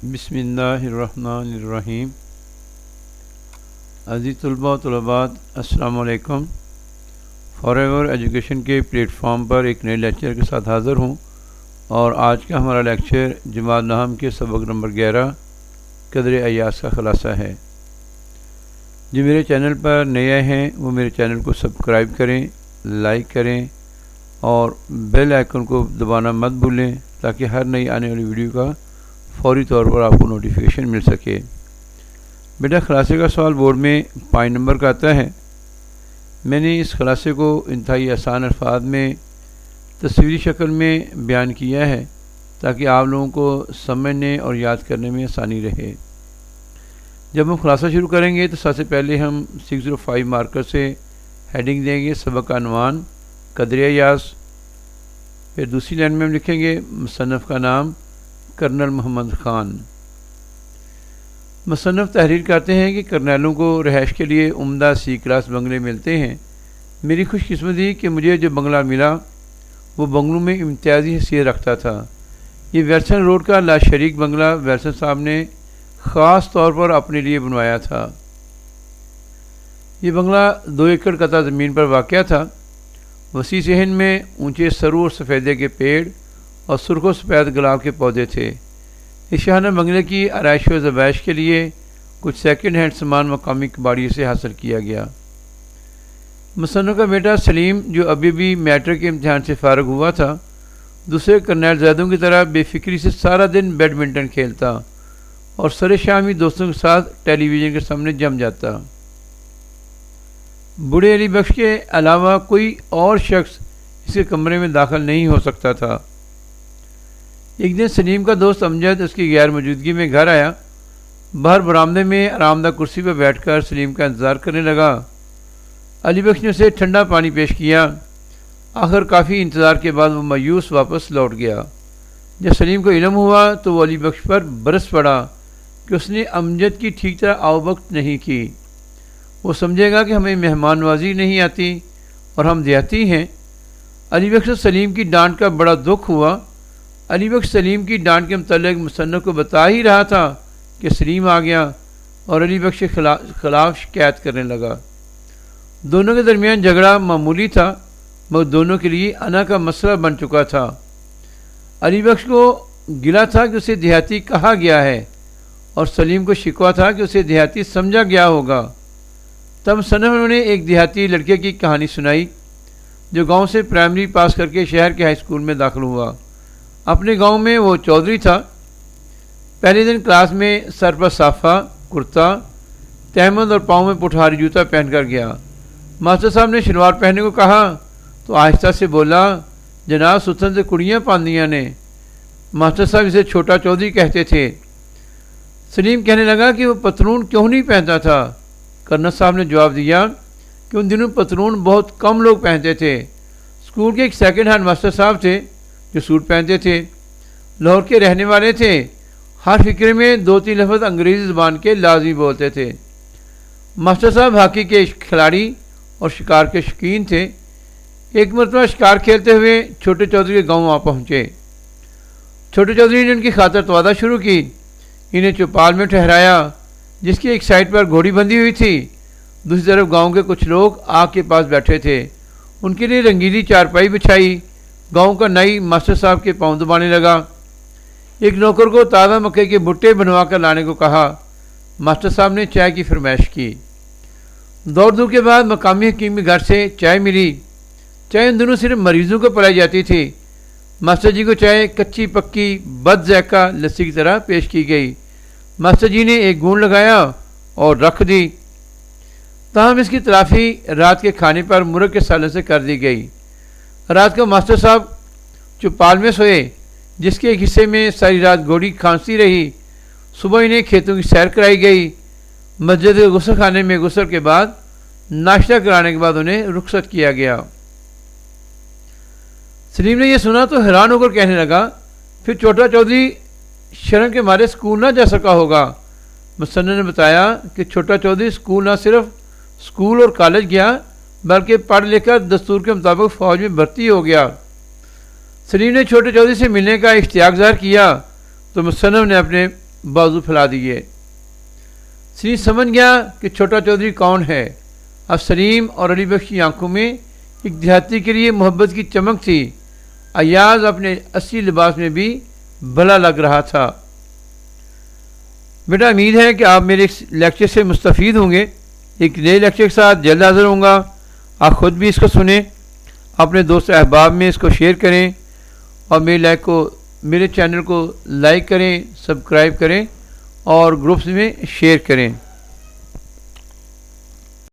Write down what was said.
بسم اللہ الرحمن الرحیم۔ عزیز طلباء و طلبات، السلام علیکم۔ فار ایور ایجوکیشن کے پلیٹ فارم پر ایک نئے لیکچر کے ساتھ حاضر ہوں، اور آج کا ہمارا لیکچر جماعت نحم کے سبق نمبر 11 قدر ایاز کا خلاصہ ہے۔ جو میرے چینل پر نئے ہیں وہ میرے چینل کو سبسکرائب کریں، لائک کریں اور بیل آئیکن کو دبانا مت بھولیں تاکہ ہر نئی آنے والی ویڈیو کا فوری طور پر آپ کو نوٹیفیکیشن مل سکے۔ بیٹا، خلاصے کا سوال بورڈ میں 5 نمبر کا آتا ہے۔ میں نے اس خلاصے کو انتہائی آسان الفاظ میں تصویری شکل میں بیان کیا ہے تاکہ آپ لوگوں کو سمجھنے اور یاد کرنے میں آسانی رہے۔ جب ہم خلاصہ شروع کریں گے تو سب سے پہلے ہم 605 مارکر سے ہیڈنگ دیں گے سبق کا عنوان قدر ایاز۔ پھر دوسری لائن میں ہم لکھیں گے مصنف کا نام کرنل محمد خان۔ مصنف تحریر کرتے ہیں کہ کرنیلوں کو رہائش کے لیے عمدہ سی کلاس بنگلے ملتے ہیں۔ میری خوش قسمتی کہ مجھے جو بنگلہ ملا وہ بنگلوں میں امتیازی حیثیت رکھتا تھا۔ یہ ویلسن روڈ کا لاشریک بنگلہ ویلسن صاحب نے خاص طور پر اپنے لیے بنوایا تھا۔ یہ بنگلہ 2 ایکڑ قطع زمین پر واقع تھا۔ وسیع صحن میں اونچے سرو اور سفیدے کے پیڑ اور سرخ و سفید گلاب کے پودے تھے۔ اس شاہانہ بنگلے کی آرائش و زبائش کے لیے کچھ سیکنڈ ہینڈ سامان مقامی کباڑی سے حاصل کیا گیا۔ مصنف کا بیٹا سلیم، جو ابھی بھی میٹرک کے امتحان سے فارغ ہوا تھا، دوسرے کرنیل زیدوں کی طرح بے فکری سے سارا دن بیڈمنٹن کھیلتا اور سر شام ہی دوستوں کے ساتھ ٹیلی ویژن کے سامنے جم جاتا۔ بوڑھے علی بخش کے علاوہ کوئی اور شخص اس کے کمرے میں داخل نہیں ہو سکتا تھا۔ ایک دن سلیم کا دوست امجد اس کی غیر موجودگی میں گھر آیا۔ باہر برآمدے میں آرام دہ کرسی پر بیٹھ کر سلیم کا انتظار کرنے لگا۔ علی بخش نے اسے ٹھنڈا پانی پیش کیا۔ آخر کافی انتظار کے بعد وہ مایوس واپس لوٹ گیا۔ جب سلیم کو علم ہوا تو وہ علی بخش پر برس پڑا کہ اس نے امجد کی ٹھیک طرح آؤبکت نہیں کی۔ وہ سمجھے گا کہ ہمیں مہمان نوازی نہیں آتی اور ہم دیہاتی ہیں۔ علی بخش کو سلیم کی ڈانٹ کا بڑا دکھ ہوا۔ علی بخش سلیم کی ڈانٹ کے متعلق مصنف کو بتا ہی رہا تھا کہ سلیم آ گیا اور علی بخش کے خلاف شکایت کرنے لگا۔ دونوں کے درمیان جھگڑا معمولی تھا مگر دونوں کے لیے انا کا مسئلہ بن چکا تھا۔ علی بخش کو گلا تھا کہ اسے دیہاتی کہا گیا ہے اور سلیم کو شکوہ تھا کہ اسے دیہاتی سمجھا گیا ہوگا۔ تب مصنف نے ایک دیہاتی لڑکے کی کہانی سنائی جو گاؤں سے پرائمری پاس کر کے شہر کے ہائی اسکول میں داخل ہوا۔ اپنے گاؤں میں وہ چودھری تھا۔ پہلے دن کلاس میں سر پر صافہ، کرتا، تہمد اور پاؤں میں پٹھاری جوتا پہن کر گیا۔ ماسٹر صاحب نے شلوار پہننے کو کہا تو آہستہ سے بولا، جناب ستن سے کڑیاں پاندیاں نے۔ ماسٹر صاحب اسے چھوٹا چودھری کہتے تھے۔ سلیم کہنے لگا کہ وہ پتلون کیوں نہیں پہنتا تھا۔ کرنل صاحب نے جواب دیا کہ ان دنوں پتلون بہت کم لوگ پہنتے تھے۔ اسکول کے ایک سیکنڈ ہینڈ ماسٹر صاحب تھے جو سوٹ پہنتے تھے، لاہور کے رہنے والے تھے۔ ہر فکر میں 2-3 لفظ انگریزی زبان کے لازمی بولتے تھے۔ ماسٹر صاحب ہاکی کے کھلاڑی اور شکار کے شوقین تھے۔ ایک مرتبہ شکار کھیلتے ہوئے چھوٹے چودھری کے گاؤں آ پہنچے۔ چھوٹے چودھری نے ان کی خاطر توادہ شروع کی۔ انہیں چوپال میں ٹھہرایا جس کی ایک سائڈ پر گھوڑی بندھی ہوئی تھی، دوسری طرف گاؤں کے کچھ لوگ آگ کے پاس بیٹھے تھے۔ ان کے لیے رنگیلی چارپائی بچھائی۔ گاؤں کا نائی ماسٹر صاحب کے پاؤں دبانے لگا۔ ایک نوکر کو تازہ مکئی کے بھٹے بنوا کر لانے کو کہا۔ ماسٹر صاحب نے چائے کی فرمائش کی۔ دوڑ دھوپ کے بعد مقامی حکیم کے گھر سے چائے ملی۔ چائے ان دنوں صرف مریضوں کو پلائی جاتی تھی۔ ماسٹر جی کو چائے کچی پکی بد ذائقہ لسی کی طرح پیش کی گئی۔ ماسٹر جی نے ایک گھونٹ لگایا اور رکھ دی۔ تاہم اس کی تلافی رات کے کھانے پر مرغ کے سالن سے کر دی گئی۔ رات کو ماسٹر صاحب چوپال میں سوئے جس کے ایک حصے میں ساری رات گھوڑی کھانستی رہی۔ صبح انہیں کھیتوں کی سیر کرائی گئی۔ مسجد کے غسل خانے میں غسل کے بعد ناشتہ کرانے کے بعد انہیں رخصت کیا گیا۔ سلیم نے یہ سنا تو حیران ہو کر کہنے لگا، پھر چھوٹا چودھری شرم کے مارے اسکول نہ جا سکا ہوگا۔ مصنف نے بتایا کہ چھوٹا چودھری اسکول نہ صرف اسکول اور کالج گیا بلکہ پڑھ لکھ کر دستور کے مطابق فوج میں بھرتی ہو گیا۔ سلیم نے چھوٹے چودھری سے ملنے کا اشتیاق ظاہر کیا تو مصنف نے اپنے بازو پھیلا دیے۔ سلیم سمجھ گیا کہ چھوٹا چودھری کون ہے۔ اب سلیم اور علی بخش کی آنکھوں میں ایک دیہاتی کے لیے محبت کی چمک تھی۔ ایاز اپنے اصلی لباس میں بھی بھلا لگ رہا تھا۔ بیٹا امید ہے کہ آپ میرے لیکچر سے مستفید ہوں گے۔ ایک نئے لیکچر کے ساتھ جلد حاضر ہوں گا۔ آپ خود بھی اس کو سنیں، اپنے دوست احباب میں اس کو شیئر کریں، اور میرے چینل کو لائک کریں، سبسکرائب کریں اور گروپس میں شیئر کریں۔